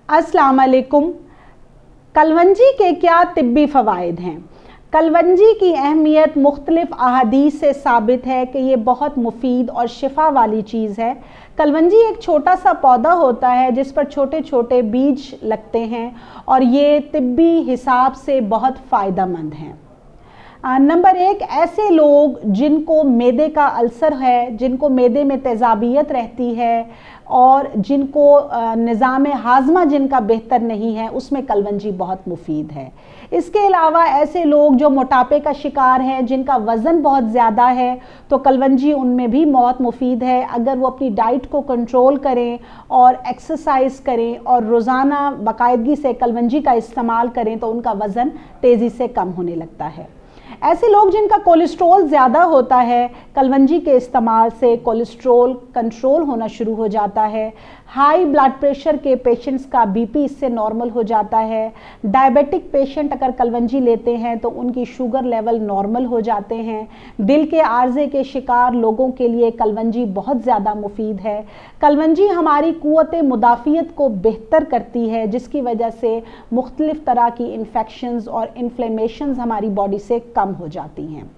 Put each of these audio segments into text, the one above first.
अस्सलाम वालेकुम। कलवंजी के क्या तिब्बी फ़वाइद हैं? कलवंजी की अहमियत मुख्तलिफ़ अहादीस से साबित है कि ये बहुत मुफीद और शिफा वाली चीज़ है। कलवंजी एक छोटा सा पौधा होता है जिस पर छोटे छोटे बीज लगते हैं और ये तिब्बी हिसाब से बहुत फ़ायदेमंद हैं। नंबर एक, ऐसे लोग जिनको मैदे का अल्सर है, जिनको मैदे में तेज़ाबियत रहती है और जिनको निज़ाम हाज़मा जिनका बेहतर नहीं है, उसमें कलवंजी बहुत मुफीद है। इसके अलावा ऐसे लोग जो मोटापे का शिकार हैं, जिनका वज़न बहुत ज़्यादा है, तो कलवंजी उनमें भी बहुत मुफीद है। अगर वो अपनी डाइट को कंट्रोल करें और एक्सरसाइज करें और रोज़ाना बाकायदगी से कलवंजी का इस्तेमाल करें तो उनका वज़न तेज़ी से कम होने लगता है। ऐसे लोग जिनका कोलेस्ट्रॉल ज़्यादा होता है, कलवंजी के इस्तेमाल से कोलेस्ट्रॉल कंट्रोल होना शुरू हो जाता है। हाई ब्लड प्रेशर के पेशेंट्स का बीपी इससे नॉर्मल हो जाता है। डायबिटिक पेशेंट अगर कलवंजी लेते हैं तो उनकी शुगर लेवल नॉर्मल हो जाते हैं। दिल के आर्जे के शिकार लोगों के लिए कलवंजी बहुत ज़्यादा मुफीद है। कलवंजी हमारी क़ुव्वत मुदाफ़ियत को बेहतर करती है, जिसकी वजह से मुख्तलिफ़ तरह की इन्फेक्शंस और इन्फ्लेमेशंस हमारी बॉडी से कम हो जाती हैं।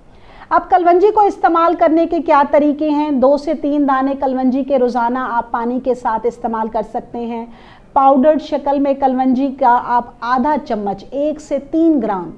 अब कलवंजी को इस्तेमाल करने के क्या तरीके हैं? 2 से 3 दाने कलवंजी के रोज़ाना आप पानी के साथ इस्तेमाल कर सकते हैं। पाउडर्ड शक्ल में कलवंजी का आप आधा चम्मच 1 से 3 ग्राम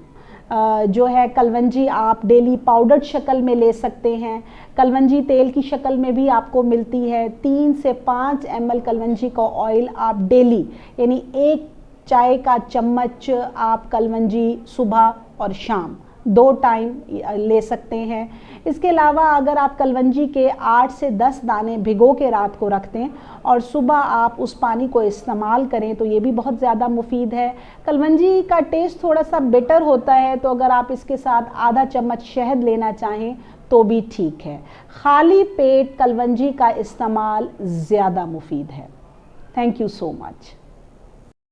जो है कलवंजी आप डेली पाउडर्ड शक्ल में ले सकते हैं। कलवंजी तेल की शक्ल में भी आपको मिलती है। 3 से 5 ml कलवंजी का ऑयल आप डेली, यानी 1 चाय का चम्मच आप कलवंजी सुबह और शाम 2 टाइम ले सकते हैं। इसके अलावा अगर आप कलवंजी के 8 से 10 दाने भिगो के रात को रख दें और सुबह आप उस पानी को इस्तेमाल करें तो ये भी बहुत ज़्यादा मुफीद है। कलवंजी का टेस्ट थोड़ा सा बिटर होता है, तो अगर आप इसके साथ आधा चम्मच शहद लेना चाहें तो भी ठीक है। खाली पेट कलवंजी का इस्तेमाल ज़्यादा मुफीद है। Thank you so much.